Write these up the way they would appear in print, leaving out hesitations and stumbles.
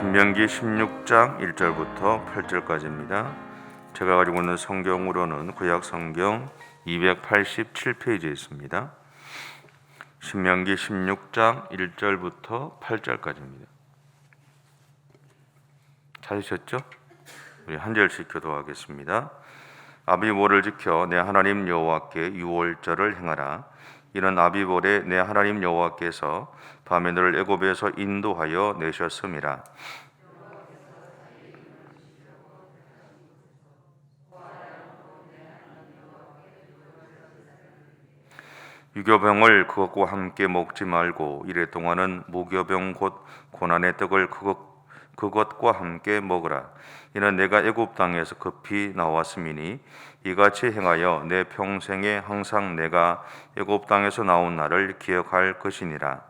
신명기 16장 1절부터 8절까지입니다. 제가 가지고 있는 성경으로는 구약 성경 287페이지에 있습니다. 신명기 16장 1절부터 8절까지입니다. 찾으셨죠? 우리 한 절씩 교도하겠습니다. 아비보를 지켜 내 하나님 여호와께 유월절을 행하라. 이는 아비볼에 내 하나님 여호와께서 밤에 너를 애굽에서 인도하여 내셨음이라. 유교병을 그것과 함께 먹지 말고 이래 동안은 무교병 곧 고난의 떡을 그것과 함께 먹으라. 이는 내가 애굽 땅에서 급히 나왔음이니 이같이 행하여 내 평생에 항상 내가 애굽 땅에서 나온 날을 기억할 것이니라.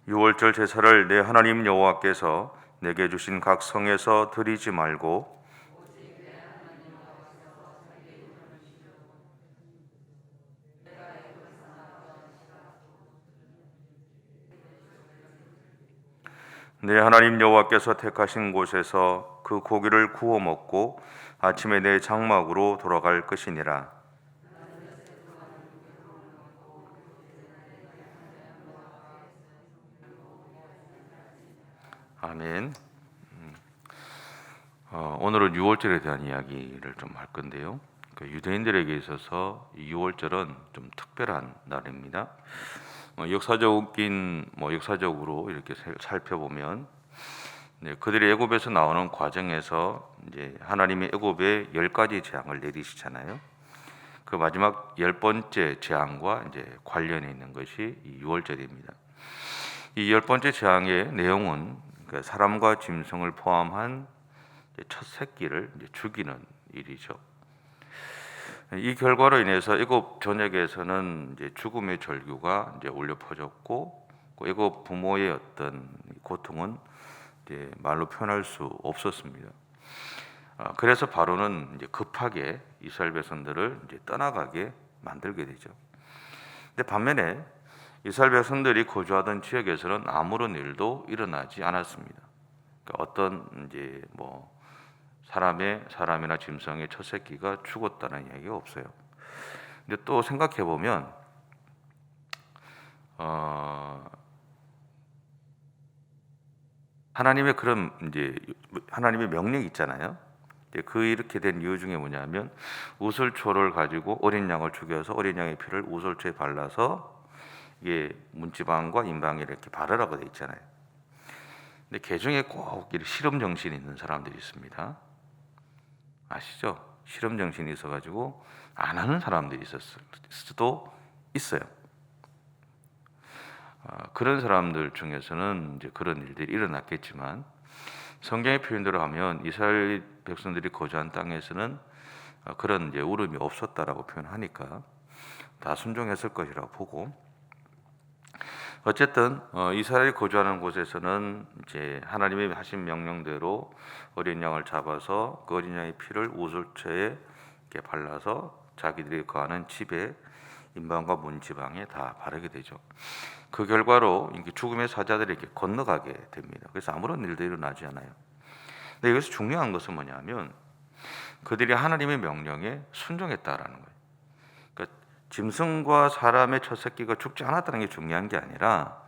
유월절 제사를 내 하나님 여호와께서 내게 주신 각 성에서 드리지 말고 내 하나님 여호와께서 택하신 곳에서 그 고기를 구워 먹고 아침에 내 장막으로 돌아갈 것이니라. 아멘. 오늘은 유월절에 대한 이야기를 좀 할 건데요. 유대인들에게 있어서 유월절은 좀 특별한 날입니다. 역사적으로 이렇게 살펴보면 그들이 애굽에서 나오는 과정에서 이제 하나님이 애굽에 10가지 재앙을 내리시잖아요. 그 마지막 10번째 재앙과 이제 관련이 있는 것이 이 유월절입니다. 이 10번째 재앙의 내용은 사람과 짐승을 포함한 첫 새끼를 죽이는 일이죠. 이 결과로 인해서 애굽 전역에서는 이제 죽음의 절규가 이제 울려 퍼졌고, 애굽 부모의 어떤 고통은 이제 말로 표현할 수 없었습니다. 그래서 바로는 이제 급하게 이스라엘 백성들을 이제 떠나가게 만들게 되죠. 근데 반면에 이스라엘 백성들이 거주하던 지역에서는 아무런 일도 일어나지 않았습니다. 그러니까 어떤 이제 사람이나 짐승의 첫 새끼가 죽었다는 이야기가 없어요. 근데 또 생각해 보면 하나님의 그런 이제 하나님의 명령이 있잖아요. 이렇게 된 이유 중에 뭐냐면 우슬초를 가지고 어린 양을 죽여서 어린 양의 피를 우슬초에 발라서 이게 문지방과 임방에 이렇게 바르라고 돼 있잖아요. 근데 개중에 꼭 실험 정신이 있는 사람들이 있습니다. 아시죠? 실험 정신이 있어가지고 안 하는 사람들이 있을 수도 있어요. 그런 사람들 중에서는 이제 그런 일들이 일어났겠지만 성경의 표현대로 하면 이스라엘 백성들이 거주한 땅에서는 그런 이제 울음이 없었다라고 표현하니까 다 순종했을 것이라고 보고, 어쨌든 이스라엘이 거주하는 곳에서는 이제 하나님이 하신 명령대로 어린 양을 잡아서 그 어린 양의 피를 우슬초에 이렇게 발라서 자기들이 거하는 집에 임방과 문지방에 다 바르게 되죠. 그 결과로 죽음의 사자들이 이렇게 건너가게 됩니다. 그래서 아무런 일도 일어나지 않아요. 근데 여기서 중요한 것은 뭐냐면 그들이 하나님의 명령에 순종했다라는 거예요. 그러니까 짐승과 사람의 첫 새끼가 죽지 않았다는 게 중요한 게 아니라,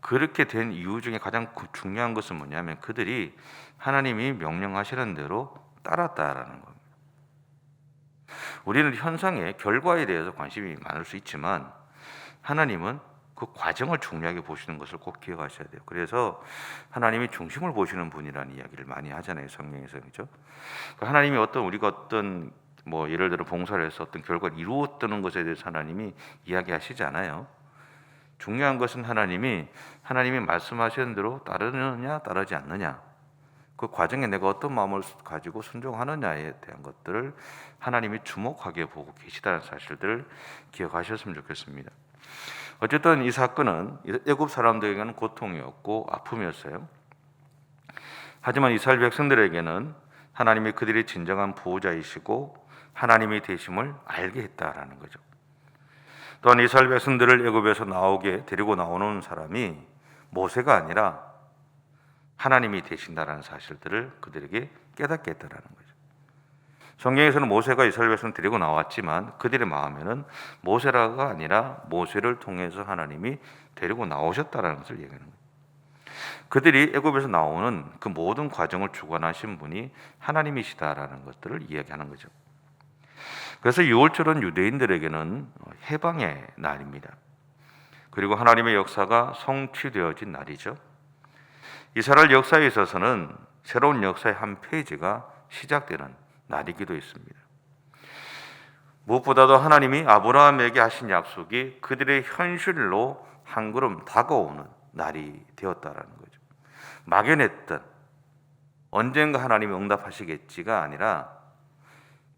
그렇게 된 이유 중에 가장 중요한 것은 뭐냐면 그들이 하나님이 명령하시는 대로 따랐다라는 겁니다. 우리는 현상의 결과에 대해서 관심이 많을 수 있지만 하나님은 그 과정을 중요하게 보시는 것을 꼭 기억하셔야 돼요. 그래서 하나님이 중심을 보시는 분이라는 이야기를 많이 하잖아요, 성경에서. 그렇죠? 하나님이 우리가 어떤 예를 들어 봉사를 해서 어떤 결과를 이루었다는 것에 대해서 하나님이 이야기하시지 않아요. 중요한 것은 하나님이 말씀하시는 대로 따르느냐 따르지 않느냐, 그 과정에 내가 어떤 마음을 가지고 순종하느냐에 대한 것들을 하나님이 주목하게 보고 계시다는 사실들을 기억하셨으면 좋겠습니다. 어쨌든 이 사건은 애굽 사람들에게는 고통이었고 아픔이었어요. 하지만 이스라엘 백성들에게는 하나님이 그들의 진정한 보호자이시고 하나님이 되심을 알게 했다라는 거죠. 또한 이스라엘 백성들을 애굽에서 데리고 나오는 사람이 모세가 아니라 하나님이 되신다라는 사실들을 그들에게 깨닫게 했다라는 거죠. 성경에서는 모세가 이스라엘 백성을 데리고 나왔지만 그들의 마음에는 모세라가 아니라 모세를 통해서 하나님이 데리고 나오셨다라는 것을 얘기하는 거예요. 그들이 애굽에서 나오는 그 모든 과정을 주관하신 분이 하나님이시다라는 것들을 이야기하는 거죠. 그래서 6월절은 유대인들에게는 해방의 날입니다. 그리고 하나님의 역사가 성취되어진 날이죠. 이스라엘 역사에 있어서는 새로운 역사의 한 페이지가 시작되는 날이기도 했습니다. 무엇보다도 하나님이 아브라함에게 하신 약속이 그들의 현실로 한 걸음 다가오는 날이 되었다라는 거죠. 막연했던 언젠가 하나님이 응답하시겠지가 아니라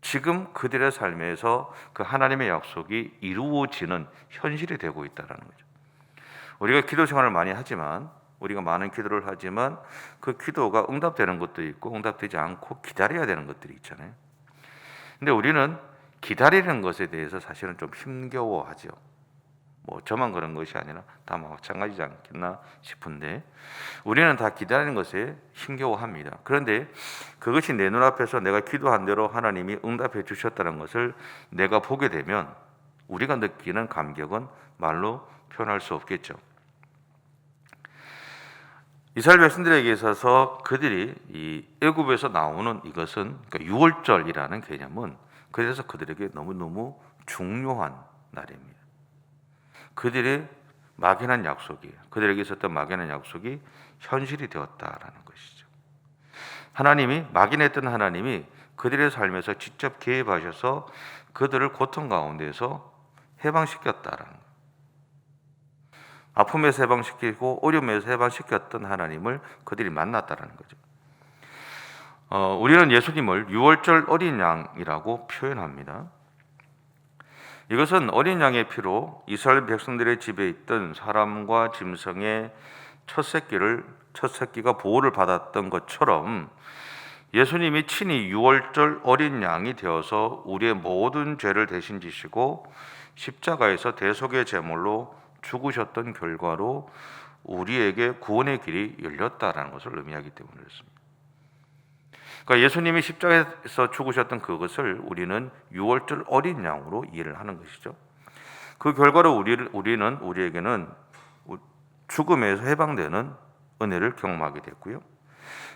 지금 그들의 삶에서 그 하나님의 약속이 이루어지는 현실이 되고 있다는 거죠. 우리가 기도 생활을 많이 하지만 우리가 많은 기도를 하지만 그 기도가 응답되는 것도 있고 응답되지 않고 기다려야 되는 것들이 있잖아요. 근데 우리는 기다리는 것에 대해서 사실은 좀 힘겨워하죠. 저만 그런 것이 아니라 다 마찬가지지 않겠나 싶은데 우리는 다 기다리는 것에 힘겨워합니다. 그런데 그것이 내 눈앞에서 내가 기도한 대로 하나님이 응답해 주셨다는 것을 내가 보게 되면 우리가 느끼는 감격은 말로 표현할 수 없겠죠. 이스라엘 백성들에게 있어서 그들이 이 애굽에서 나오는 이것은 그러니까 유월절이라는 개념은 그래서 그들에게 너무너무 중요한 날입니다. 그들의 막연한 약속이 그들에게 있었던 막연한 약속이 현실이 되었다라는 것이죠. 하나님이 막연했던 하나님이 그들의 삶에서 직접 개입하셔서 그들을 고통 가운데서 해방시켰다라는 거예요. 아픔에서 해방시키고 어려움에서 해방시켰던 하나님을 그들이 만났다라는 거죠. 우리는 예수님을 유월절 어린 양이라고 표현합니다. 이것은 어린 양의 피로 이스라엘 백성들의 집에 있던 사람과 짐승의 첫 새끼가 보호를 받았던 것처럼 예수님이 친히 유월절 어린 양이 되어서 우리의 모든 죄를 대신 지시고 십자가에서 대속의 제물로 죽으셨던 결과로 우리에게 구원의 길이 열렸다라는 것을 의미하기 때문에 그렇습니다. 그러니까 예수님이 십자가에서 죽으셨던 그것을 우리는 유월절 어린 양으로 이해를 하는 것이죠. 그 결과로 우리에게는 죽음에서 해방되는 은혜를 경험하게 됐고요.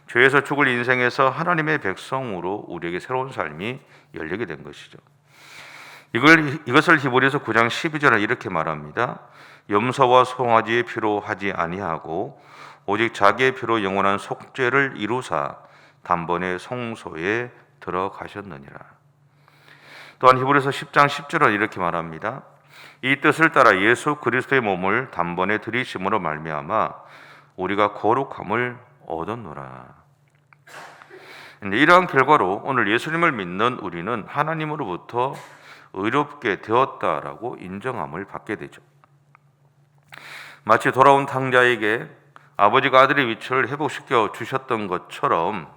죄에서 죽을 인생에서 하나님의 백성으로 우리에게 새로운 삶이 열리게 된 것이죠. 이것을 히브리서 9장 12절에 이렇게 말합니다. 염소와 송아지의 피로 하지 아니하고 오직 자기의 피로 영원한 속죄를 이루사 단번에 성소에 들어가셨느니라. 또한 히브리서 10장 10절은 이렇게 말합니다. 이 뜻을 따라 예수 그리스도의 몸을 단번에 들이심으로 말미암아 우리가 거룩함을 얻었노라. 이러한 결과로 오늘 예수님을 믿는 우리는 하나님으로부터 의롭게 되었다라고 인정함을 받게 되죠. 마치 돌아온 탕자에게 아버지가 아들의 위치를 회복시켜 주셨던 것처럼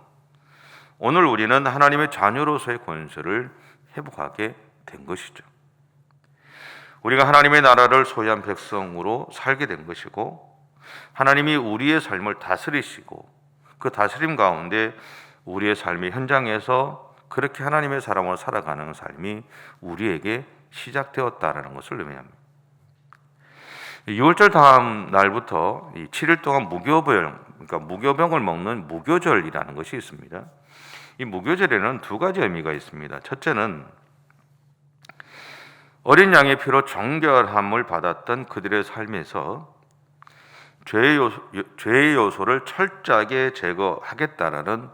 오늘 우리는 하나님의 자녀로서의 권세를 회복하게 된 것이죠. 우리가 하나님의 나라를 소유한 백성으로 살게 된 것이고 하나님이 우리의 삶을 다스리시고 그 다스림 가운데 우리의 삶의 현장에서 그렇게 하나님의 사람으로 살아가는 삶이 우리에게 시작되었다라는 것을 의미합니다. 6월절 다음 날부터 7일 동안 무교병을 먹는 무교절이라는 것이 있습니다. 이 무교절에는 두 가지 의미가 있습니다. 첫째는 어린 양의 피로 정결함을 받았던 그들의 삶에서 죄의 요소를 철저하게 제거하겠다라는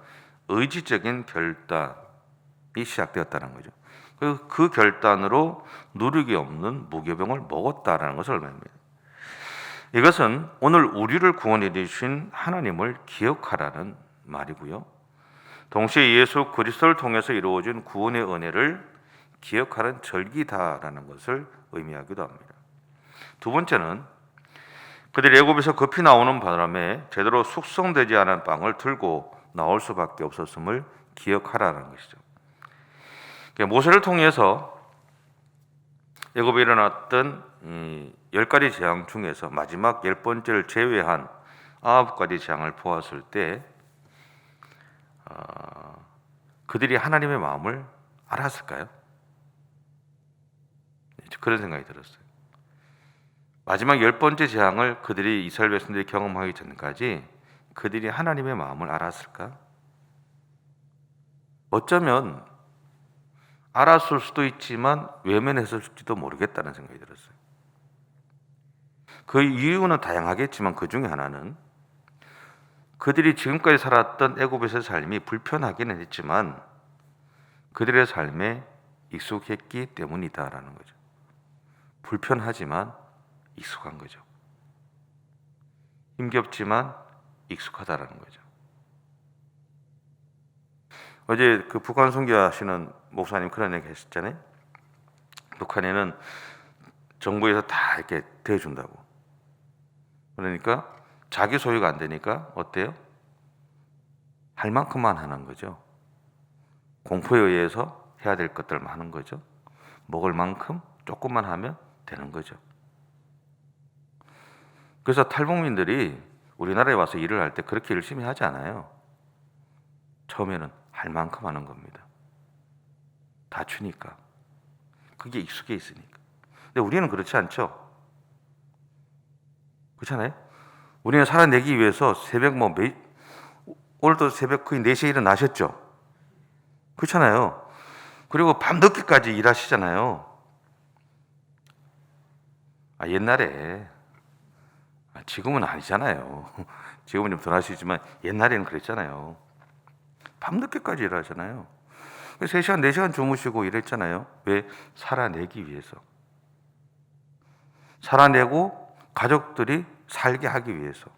의지적인 결단이 시작되었다는 거죠. 그 결단으로 누룩이 없는 무교병을 먹었다라는 것을 의미합니다. 이것은 오늘 우리를 구원해 주신 하나님을 기억하라는 말이고요. 동시에 예수 그리스도를 통해서 이루어진 구원의 은혜를 기억하는 절기다라는 것을 의미하기도 합니다. 두 번째는 그들이 애굽에서 급히 나오는 바람에 제대로 숙성되지 않은 빵을 들고 나올 수밖에 없었음을 기억하라는 것이죠. 그러니까 모세를 통해서 애굽에 일어났던 10가지 재앙 중에서 마지막 10번째를 제외한 9가지 재앙을 보았을 때 그들이 하나님의 마음을 알았을까요? 그런 생각이 들었어요. 마지막 10번째 재앙을 그들이 이스라엘 백성들이 경험하기 전까지 그들이 하나님의 마음을 알았을까? 어쩌면 알았을 수도 있지만 외면했을지도 모르겠다는 생각이 들었어요. 그 이유는 다양하겠지만 그 중에 하나는 그들이 지금까지 살았던 애굽에서의 삶이 불편하기는 했지만 그들의 삶에 익숙했기 때문이다라는 거죠. 불편하지만 익숙한 거죠. 힘겹지만 익숙하다라는 거죠. 어제 그 북한 선교하시는 목사님 그런 얘기 하셨잖아요. 북한에는 정부에서 다 이렇게 대준다고. 그러니까 자기 소유가 안 되니까 어때요? 할 만큼만 하는 거죠. 공포에 의해서 해야 될 것들만 하는 거죠. 먹을 만큼 조금만 하면 되는 거죠. 그래서 탈북민들이 우리나라에 와서 일을 할 때 그렇게 열심히 하지 않아요. 처음에는 할 만큼 하는 겁니다. 다 주니까. 그게 익숙해 있으니까. 근데 우리는 그렇지 않죠. 그렇잖아요. 우리는 살아내기 위해서 새벽 오늘도 새벽 거의 4시에 일어나셨죠. 그렇잖아요. 그리고 밤늦게까지 일하시잖아요. 옛날에 지금은 아니잖아요. 지금은 좀 덜 하시지만 옛날에는 그랬잖아요. 밤늦게까지 일하잖아요. 3시간, 4시간 주무시고 이랬잖아요. 왜? 살아내기 위해서. 살아내고 가족들이 살게 하기 위해서.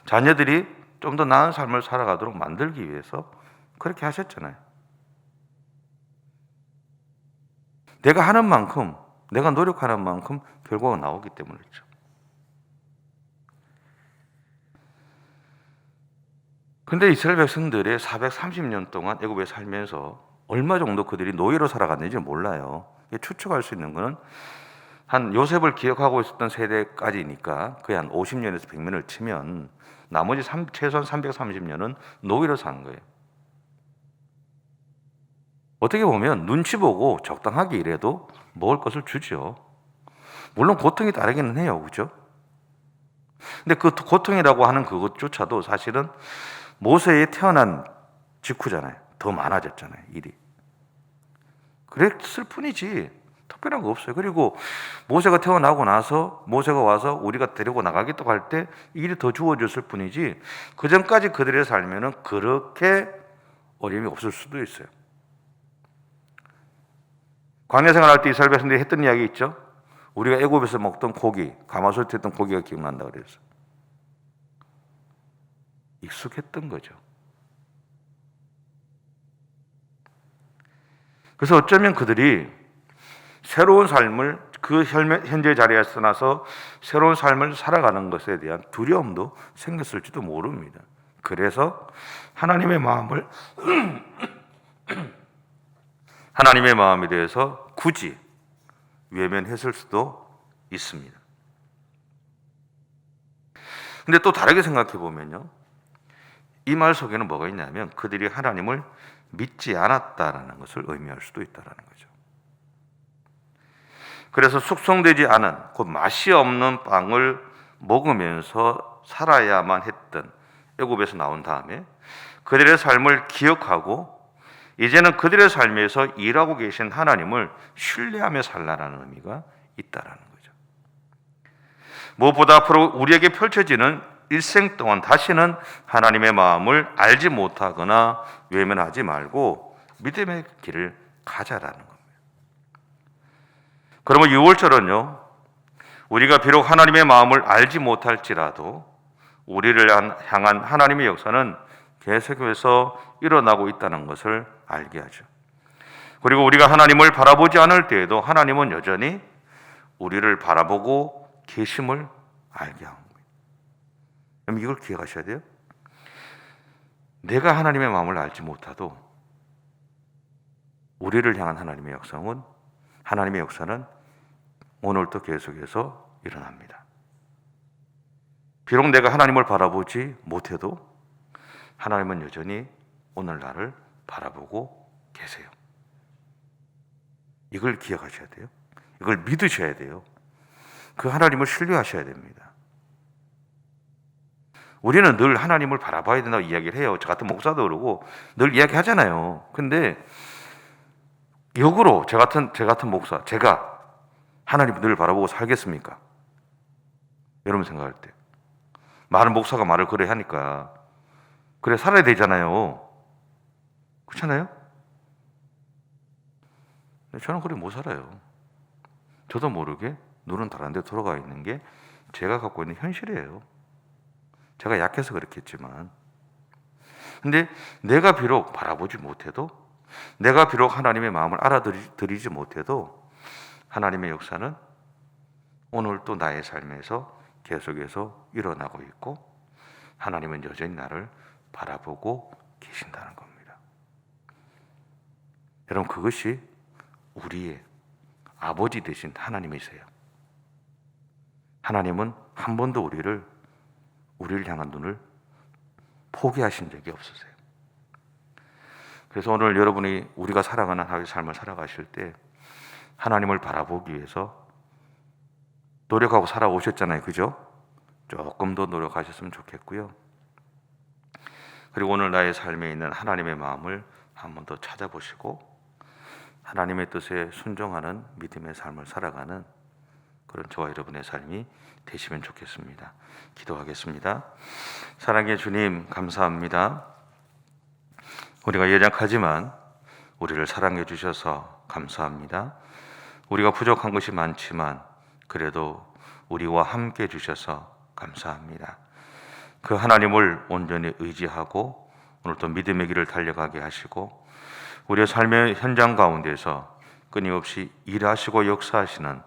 자녀들이 좀 더 나은 삶을 살아가도록 만들기 위해서 그렇게 하셨잖아요. 내가 하는 만큼, 내가 노력하는 만큼 결과가 나오기 때문이죠. 근데 이스라엘 백성들의 430년 동안 애굽에 살면서 얼마 정도 그들이 노예로 살아갔는지 몰라요. 추측할 수 있는 거는 한 요셉을 기억하고 있었던 세대까지니까 거의 한 50년에서 100년을 치면 나머지 최소한 330년은 노예로 산 거예요. 어떻게 보면 눈치 보고 적당하게 일해도 먹을 것을 주죠. 물론 고통이 다르기는 해요. 그죠? 근데 그 고통이라고 하는 그것조차도 사실은 모세에 태어난 직후잖아요. 더 많아졌잖아요. 일이. 그랬을 뿐이지 특별한 거 없어요. 그리고 모세가 태어나고 나서 모세가 와서 우리가 데리고 나가겠다고 할 때 일이 더 주어졌을 뿐이지 그 전까지 그들의 삶에는 그렇게 어려움이 없을 수도 있어요. 광야 생활할 때 이스라엘 백성들이 했던 이야기 있죠. 우리가 애굽에서 먹던 고기, 가마솥에 했던 고기가 기억난다고 그랬어요. 익숙했던 거죠. 그래서 어쩌면 그들이 새로운 삶을 그 현재 자리에서 나서 새로운 삶을 살아가는 것에 대한 두려움도 생겼을지도 모릅니다. 그래서 하나님의 마음에 대해서 굳이 외면했을 수도 있습니다. 근데 또 다르게 생각해 보면요. 이 말 속에는 뭐가 있냐면 그들이 하나님을 믿지 않았다라는 것을 의미할 수도 있다라는 거죠. 그래서 숙성되지 않은 곧 맛이 없는 빵을 먹으면서 살아야만 했던 애굽에서 나온 다음에 그들의 삶을 기억하고 이제는 그들의 삶에서 일하고 계신 하나님을 신뢰하며 살라는 의미가 있다라는 거죠. 무엇보다 앞으로 우리에게 펼쳐지는 일생 동안 다시는 하나님의 마음을 알지 못하거나 외면하지 말고 믿음의 길을 가자라는 겁니다. 그러면 6월절은요, 우리가 비록 하나님의 마음을 알지 못할지라도 우리를 향한 하나님의 역사는 계속해서 일어나고 있다는 것을 알게 하죠. 그리고 우리가 하나님을 바라보지 않을 때에도 하나님은 여전히 우리를 바라보고 계심을 알게 합니다. 그럼 이걸 기억하셔야 돼요. 내가 하나님의 마음을 알지 못하도 우리를 향한 하나님의 역사는 오늘도 계속해서 일어납니다. 비록 내가 하나님을 바라보지 못해도 하나님은 여전히 오늘 나를 바라보고 계세요. 이걸 기억하셔야 돼요. 이걸 믿으셔야 돼요. 그 하나님을 신뢰하셔야 됩니다. 우리는 늘 하나님을 바라봐야 된다고 이야기를 해요. 저 같은 목사도 그러고 늘 이야기하잖아요. 근데 역으로 제 같은 목사, 제가 하나님을 늘 바라보고 살겠습니까? 여러분 생각할 때 많은 목사가 말을 그래 하니까 그래 살아야 되잖아요. 그렇잖아요? 저는 그래 못 살아요. 저도 모르게 눈은 다른 데 돌아가 있는 게 제가 갖고 있는 현실이에요. 제가 약해서 그렇겠지만, 근데 내가 비록 바라보지 못해도, 내가 비록 하나님의 마음을 알아들이지 못해도 하나님의 역사는 오늘 또 나의 삶에서 계속해서 일어나고 있고 하나님은 여전히 나를 바라보고 계신다는 겁니다. 여러분, 그것이 우리의 아버지 되신 하나님이세요. 하나님은 한 번도 우리를 향한 눈을 포기하신 적이 없으세요. 그래서 오늘 여러분이 우리가 살아가는 하루의 삶을 살아가실 때 하나님을 바라보기 위해서 노력하고 살아오셨잖아요. 그죠? 조금 더 노력하셨으면 좋겠고요. 그리고 오늘 나의 삶에 있는 하나님의 마음을 한 번 더 찾아보시고 하나님의 뜻에 순종하는 믿음의 삶을 살아가는 그런 저와 여러분의 삶이 되시면 좋겠습니다. 기도하겠습니다. 사랑의 주님, 감사합니다. 우리가 연약하지만 우리를 사랑해 주셔서 감사합니다. 우리가 부족한 것이 많지만 그래도 우리와 함께 해 주셔서 감사합니다. 그 하나님을 온전히 의지하고 오늘도 믿음의 길을 달려가게 하시고 우리의 삶의 현장 가운데서 끊임없이 일하시고 역사하시는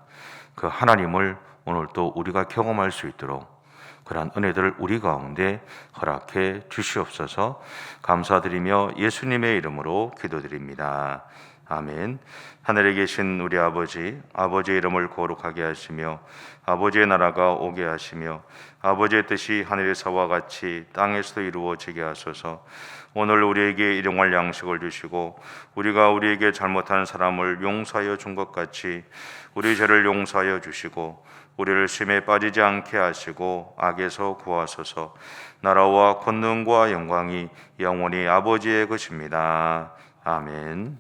그 하나님을 오늘 또 우리가 경험할 수 있도록 그러한 은혜들을 우리 가운데 허락해 주시옵소서. 감사드리며 예수님의 이름으로 기도드립니다. 아멘. 하늘에 계신 우리 아버지, 아버지의 이름을 거룩하게 하시며 아버지의 나라가 오게 하시며 아버지의 뜻이 하늘에서와 같이 땅에서도 이루어지게 하소서. 오늘 우리에게 일용할 양식을 주시고 우리가 우리에게 잘못한 사람을 용서하여 준 것 같이 우리 죄를 용서하여 주시고 우리를 시험에 빠지지 않게 하시고 악에서 구하소서. 나라와 권능과 영광이 영원히 아버지의 것입니다. 아멘.